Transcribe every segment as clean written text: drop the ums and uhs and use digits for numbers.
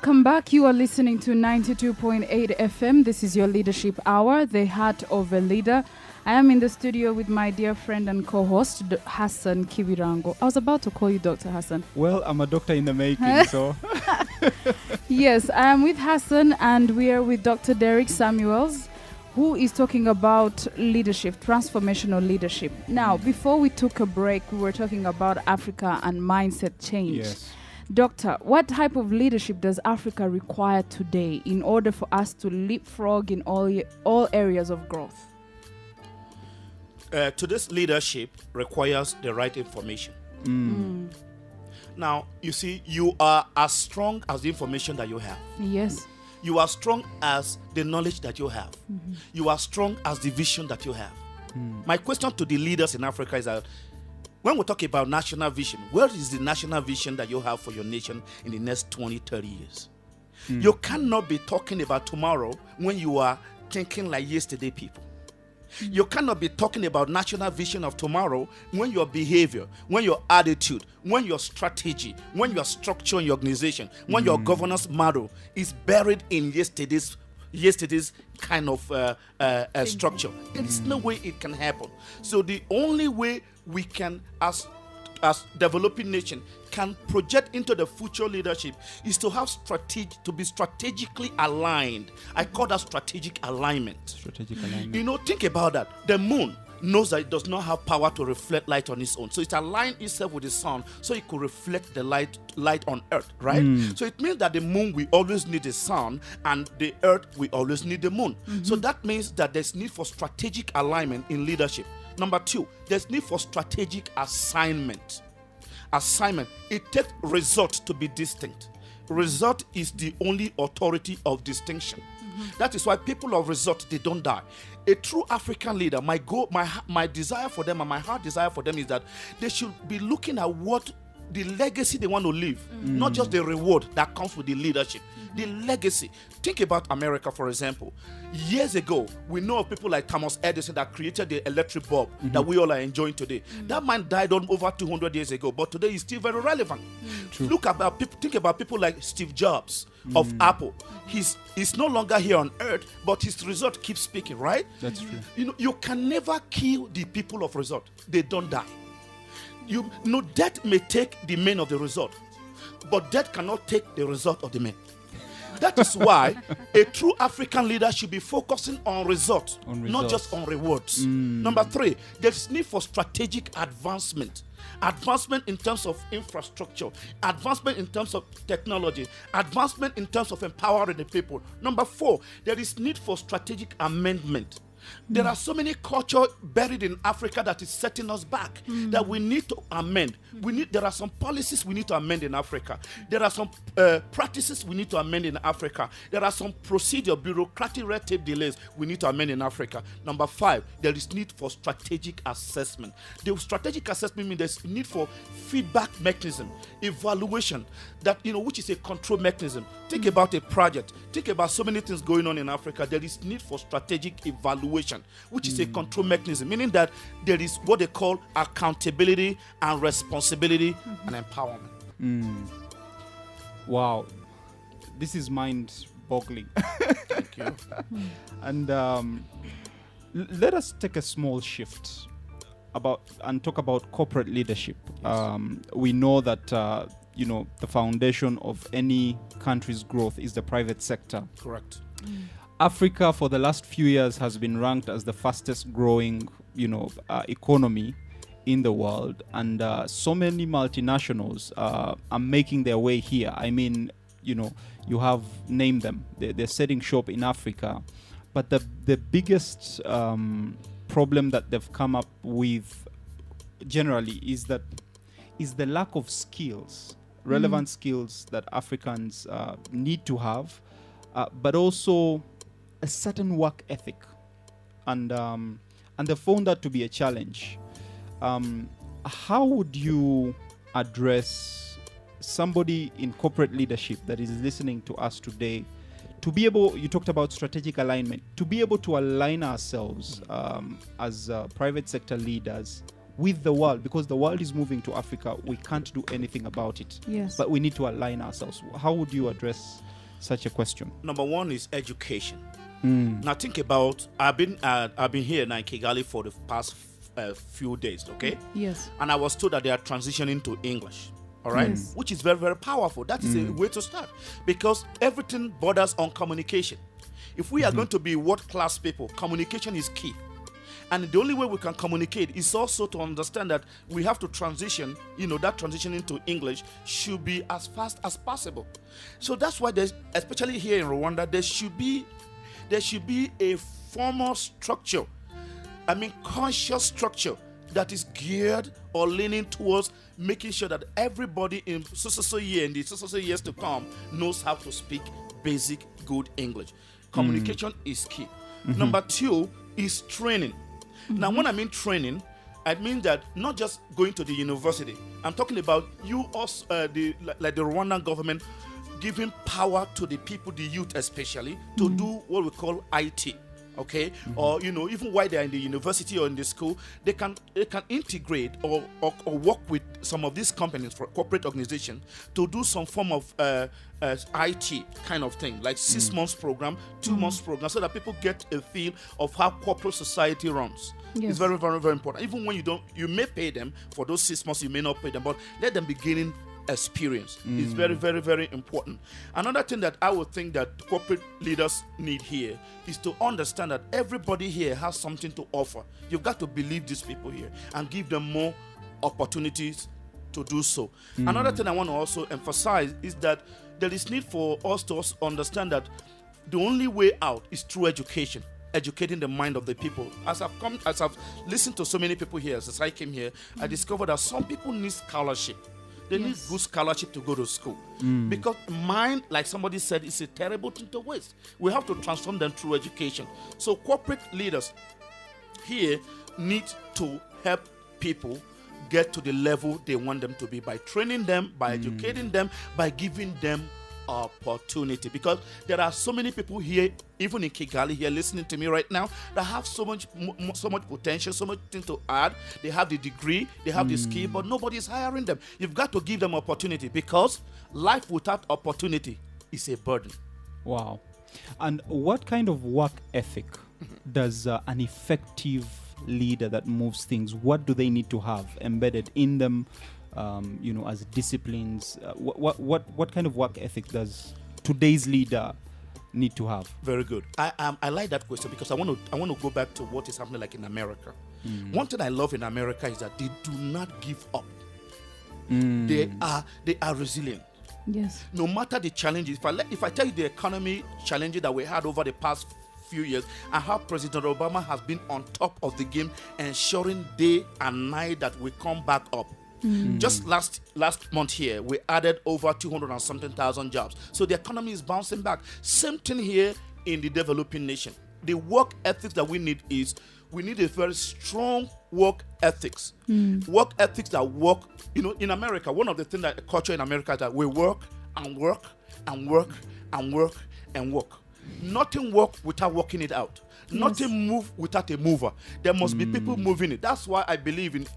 Welcome back. You are listening to 92.8 FM. This is your Leadership Hour, the heart of a leader. I am in the studio with my dear friend and co-host, Hassan Kibirango. I was about to call you Dr. Hassan. Well, I'm a doctor in the making, so... Yes, I am with Hassan, and we are with Dr. Derrick Samuels, who is talking about leadership, transformational leadership. Now, before we took a break, we were talking about Africa and mindset change. Yes. Doctor, what type of leadership does Africa require today in order for us to leapfrog in all areas of growth? Today's leadership requires the right information. Now, you see, you are as strong as the information that you have. Yes. You are strong as the knowledge that you have. You are strong as the vision that you have. My question to the leaders in Africa is that when we talk about national vision, where is the national vision that you have for your nation in the next 20, 30 years? You cannot be talking about tomorrow when you are thinking like yesterday people. You cannot be talking about national vision of tomorrow when your behavior, when your attitude, when your strategy, when your structure in your organization, when your governance model is buried in yesterday's kind of structure. There is no way it can happen. So the only way we can, as developing nation, can project into the future leadership is to have to be strategically aligned. I call that strategic alignment. Strategic alignment. You know, think about that. The moon knows that it does not have power to reflect light on its own. So it aligns itself with the sun so it could reflect the light on earth, right? So it means that the moon will always need the sun and the earth will always need the moon. So that means that there's need for strategic alignment in leadership. Number two, there's need for strategic assignment. It takes result to be distinct. Result is the only authority of distinction. That is why people of result, they don't die. A true African leader, my desire for them and my heart desire for them is that they should be looking at what the legacy they want to leave, not just the reward that comes with the leadership. The legacy. Think about America, for example. Years ago, we know of people like Thomas Edison that created the electric bulb that we all are enjoying today. That man died on over 200 years ago, but today he's still very relevant. Think about people like Steve Jobs of Apple. He's no longer here on earth, but his result keeps speaking, right? That's true. You know, you can never kill the people of result. They don't die. Death may take the main of the result, but death cannot take the result of the main. That is why a true African leader should be focusing on results, not just on rewards. Number three, there's need for strategic advancement. Advancement in terms of infrastructure, advancement in terms of technology, advancement in terms of empowering the people. Number four, there is need for strategic amendment. There are so many cultures buried in Africa that is setting us back that we need to amend. There are some policies we need to amend in Africa. There are some practices we need to amend in Africa. There are some procedure, bureaucratic red tape delays we need to amend in Africa. Number five, there is need for strategic assessment. The strategic assessment means there's need for feedback mechanism, evaluation, which is a control mechanism. Think about a project. Think about so many things going on in Africa. There is need for strategic evaluation, which is a control mechanism, meaning that there is what they call accountability and responsibility and empowerment. Wow. This is mind-boggling. Thank you. And let us take a small shift and talk about corporate leadership. Yes. We know that the foundation of any country's growth is the private sector. Correct. Africa for the last few years has been ranked as the fastest growing economy in the world, and so many multinationals are making their way here. I mean, you have named them. They're setting shop in Africa, but the biggest problem that they've come up with generally is the lack of skills, relevant skills that Africans need to have, but also a certain work ethic, and they found that to be a challenge. How would you address somebody in corporate leadership that is listening to us today to be able, you talked about strategic alignment, to be able to align ourselves as private sector leaders with the world, because the world is moving to Africa. We can't do anything about it. Yes. But we need to align ourselves. How would you address such a question? Number one is education. Mm. Now think about, I've been here now in Kigali for the past few days, okay? Yes. And I was told that they are transitioning to English, all right? Yes. Which is very, very powerful. That is a way to start, because everything borders on communication. If we are going to be world-class people, communication is key. And the only way we can communicate is also to understand that we have to transition, that transition into English should be as fast as possible. So that's why there's, especially here in Rwanda, there should be a formal structure, conscious structure that is geared or leaning towards making sure that everybody in so year and the so years to come knows how to speak basic good English. Communication is key. Number two is training. Now, when I mean training, I mean that not just going to the university. I'm talking about you also, the Rwandan government giving power to the people, the youth especially, to do what we call IT. Okay, or even while they're in the university or in the school, they can integrate or work with some of these companies for corporate organizations to do some form of IT kind of thing, like 6 months program, 2 months program, so that people get a feel of how corporate society runs. Yes. It's very, very, very important. Even when you may pay them for those 6 months, you may not pay them, but let them be gaining experience. It's very, very, very important. Another thing that I would think that corporate leaders need here is to understand that everybody here has something to offer. You've got to believe these people here and give them more opportunities to do so. Another thing I want to also emphasize is that there is need for us to also understand that the only way out is through education. Educating the mind of the people. As I've listened to so many people here, since I came here, I discovered that some people need scholarship. They need good scholarship to go to school. Because mind, like somebody said, is a terrible thing to waste. We have to transform them through education. So corporate leaders here need to help people get to the level they want them to be by training them, by educating them, by giving them opportunity. Because there are so many people here, even in Kigali here, listening to me right now, that have so much potential, so much thing to add. They have the degree, they have the skill, but nobody is hiring them. You've got to give them opportunity, because life without opportunity is a burden. Wow. And what kind of work ethic does an effective leader that moves things, what do they need to have embedded in them, as disciplines? What kind of work ethic does today's leader need to have? Very good. I like that question, because I want to go back to what is happening like in America. One thing I love in America is that they do not give up. They are resilient. Yes. No matter the challenges. If I tell you the economy challenges that we had over the past few years, and how President Obama has been on top of the game, ensuring day and night that we come back up. Just last month here, we added over 200 and something thousand jobs. So the economy is bouncing back. Same thing here in the developing nation. The work ethics that we need is, we need a very strong work ethics. Work ethics that work, in America, one of the things that culture in America is that we work and work and work and work and work. Nothing work without working it out. Nothing move without a mover. There must be people moving it. That's why I believe in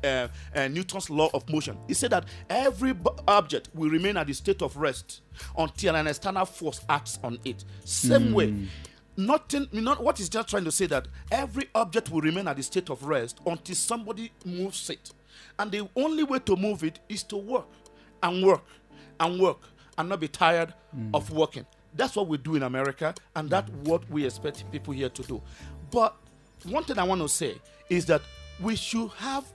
Newton's law of motion. He said that every object will remain at the state of rest until an external force acts on it. Same way, what he's just trying to say, that every object will remain at the state of rest until somebody moves it. And the only way to move it is to work and work and work and not be tired of working. That's what we do in America, and that's what we expect people here to do. But one thing I want to say is that we should help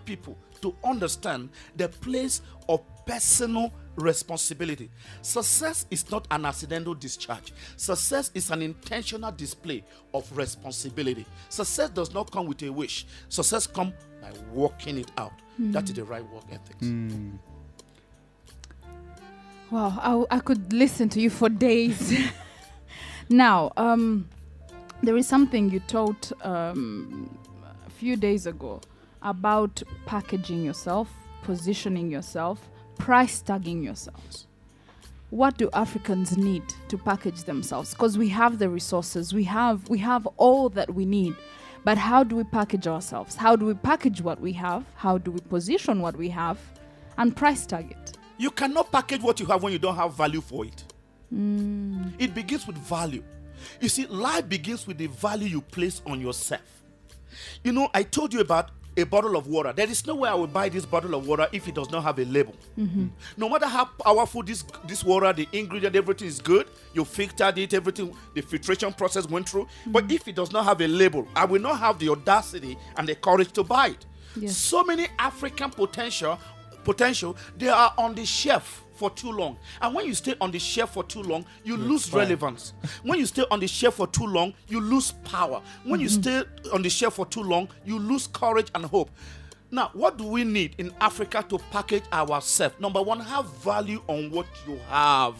people to understand the place of personal responsibility. Success is not an accidental discharge. Success is an intentional display of responsibility. Success does not come with a wish. Success comes by working it out. That is the right work ethics. Wow, I could listen to you for days. Now, there is something you taught a few days ago about packaging yourself, positioning yourself, price tagging yourselves. What do Africans need to package themselves? Because we have the resources, we have all that we need. But how do we package ourselves? How do we package what we have? How do we position what we have and price tag it? You cannot package what you have when you don't have value for it. It begins with value. You see, life begins with the value you place on yourself. You know, I told you about a bottle of water. There is no way I will buy this bottle of water if it does not have a label. No matter how powerful this water, the ingredient, everything is good. You filtered it, everything, the filtration process went through. But if it does not have a label, I will not have the audacity and the courage to buy it. Yes. So many African potential, they are on the shelf for too long. And when you stay on the shelf for too long, you lose relevance. When you stay on the shelf for too long, you lose power. When you stay on the shelf for too long, you lose courage and hope. Now, what do we need in Africa to package ourselves? Number one, have value on what you have.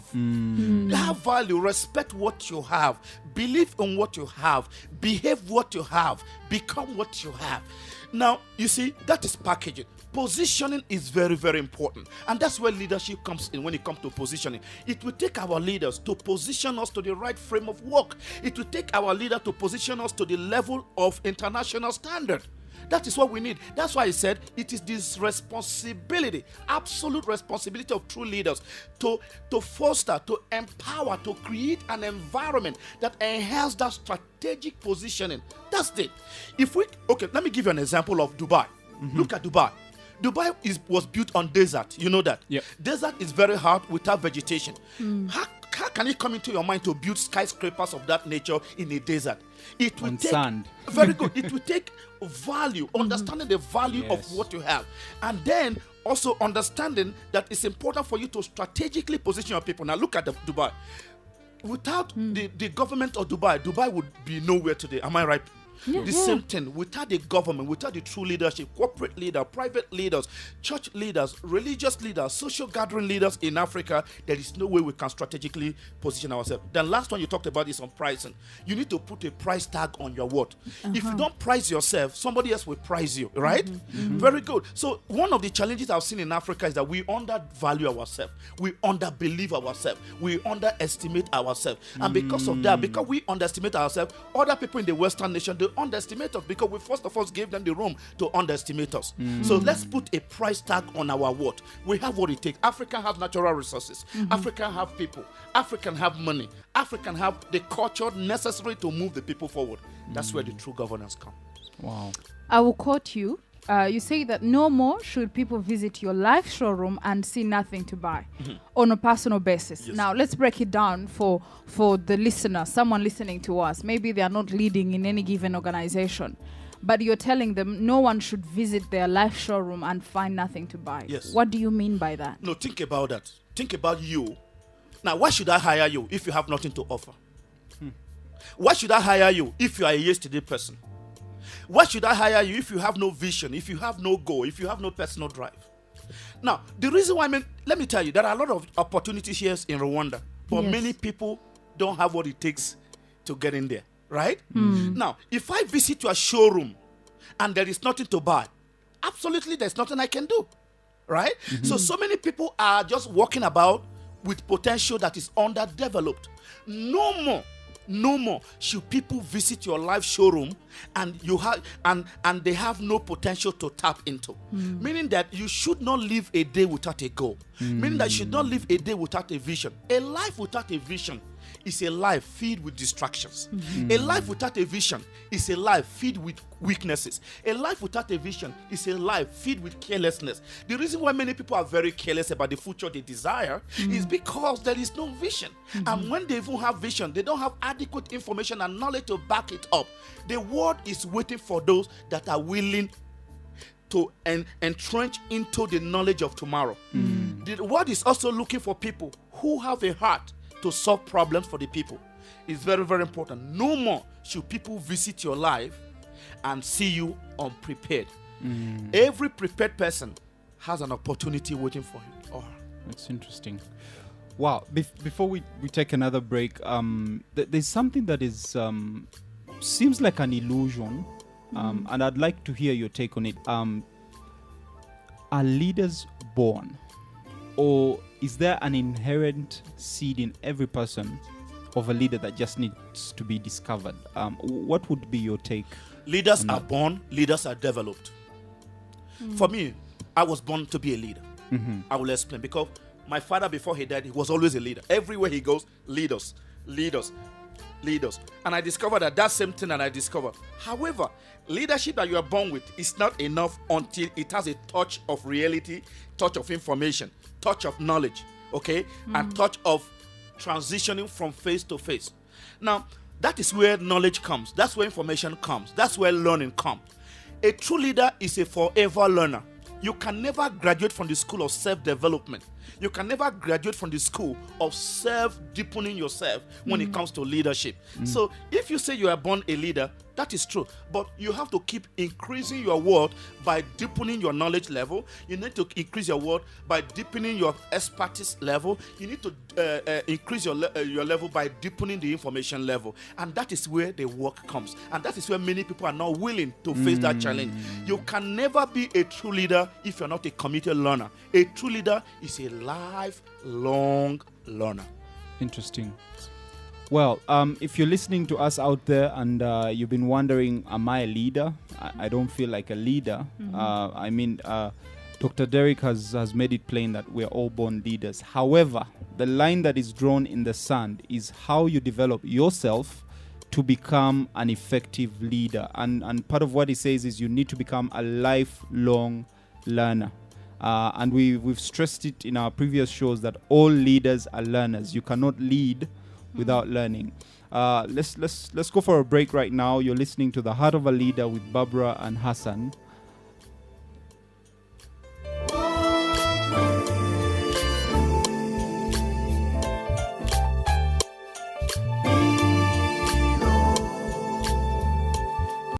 Have value, respect what you have, believe in what you have, behave what you have, become what you have. Now, you see, that is packaging. Positioning is very, very important. And that's where leadership comes in when it comes to positioning. It will take our leaders to position us to the right frame of work. It will take our leader to position us to the level of international standard. That is what we need. That's why I said it is this responsibility, absolute responsibility of true leaders to foster, to empower, to create an environment that enhances that strategic positioning. That's it. Okay, let me give you an example of Dubai. Look at Dubai. Dubai was built on desert. You know that? Yep. Desert is very hard without vegetation. How can it come into your mind to build skyscrapers of that nature in a desert? It will take sand. Very good. It will take value, understanding the value of what you have, and then also understanding that it's important for you to strategically position your people. Now look at Dubai. Without the government of Dubai would be nowhere today. Am I right? Same thing. Without the government, without the true leadership, corporate leader, private leaders, church leaders, religious leaders, social gathering leaders in Africa, there is no way we can strategically position ourselves. The last one you talked about is on pricing. You need to put a price tag on your what. If you don't price yourself, somebody else will price you, right? Very good. So one of the challenges I've seen in Africa is that we undervalue ourselves. We underbelieve ourselves. We underestimate ourselves. And because of that, because we underestimate ourselves, other people in the Western nation, they underestimate us because we first of all gave them the room to underestimate us. So let's put a price tag on our what. We have what it takes. Africa has natural resources. Africa have people. African have money. African have the culture necessary to move the people forward. That's where the true governance comes. Wow. I will quote you. You say that no more should people visit your live showroom and see nothing to buy on a personal basis. Yes. Now, let's break it down for the listener, someone listening to us. Maybe they are not leading in any given organization, but you're telling them no one should visit their live showroom and find nothing to buy. Yes. What do you mean by that? No, think about that. Think about you. Now, why should I hire you if you have nothing to offer? Why should I hire you if you are a yesterday person? Why should I hire you if you have no vision, if you have no goal, if you have no personal drive? Now, the reason why, let me tell you, there are a lot of opportunities here in Rwanda, but many people don't have what it takes to get in there, right? Now, if I visit your showroom and there is nothing to buy, absolutely there's nothing I can do, right? So many people are just walking about with potential that is underdeveloped. No more should people visit your live showroom and they have no potential to tap into. Meaning that you should not live a day without a goal. Meaning that you should not live a day without a vision. A life without a vision is a life filled with distractions. A life without a vision is a life filled with weaknesses. A life without a vision is a life filled with carelessness. The reason why many people are very careless about the future they desire is because there is no vision. And when they even have vision, they don't have adequate information and knowledge to back it up. The world is waiting for those that are willing to entrench into the knowledge of tomorrow. The world is also looking for people who have a heart to solve problems for the people. It's very, very important. No more should people visit your life and see you unprepared. Every prepared person has an opportunity waiting for him or her. That's interesting. Wow. Before we take another break, there's something that is seems like an illusion, and I'd like to hear your take on it. Are leaders born, or is there an inherent seed in every person of a leader that just needs to be discovered? What would be your take? Leaders are born, leaders are developed. For me, I was born to be a leader. I will explain. Because My father, before he died, he was always a leader. Everywhere he goes, leaders, leaders, leaders. And I discovered that same thing that I discovered. However, leadership that you are born with is not enough until it has a touch of reality, touch of information, touch of knowledge, okay? And touch of transitioning from face to face. Now, that is where knowledge comes. That's where information comes. That's where learning comes. A true leader is a forever learner. You can never graduate from the school of self-development. You can never graduate from the school of self-deepening yourself when it comes to leadership. So if you say you are born a leader, that is true. But you have to keep increasing your word by deepening your knowledge level. You need to increase your word by deepening your expertise level. You need to increase your level by deepening the information level. And that is where the work comes. And that is where many people are not willing to face that challenge. You can never be a true leader if you're not a committed learner. A true leader is a lifelong learner. Interesting. Well, if you're listening to us out there and you've been wondering, am I a leader? I don't feel like a leader. Dr. Derrick has made it plain that we're all born leaders. However, the line that is drawn in the sand is how you develop yourself to become an effective leader. And part of what he says is you need to become a lifelong learner. And we've stressed it in our previous shows that all leaders are learners. You cannot lead without learning. Let's go for a break right now. You're listening to The Heart of a Leader with Barbara and Hassan.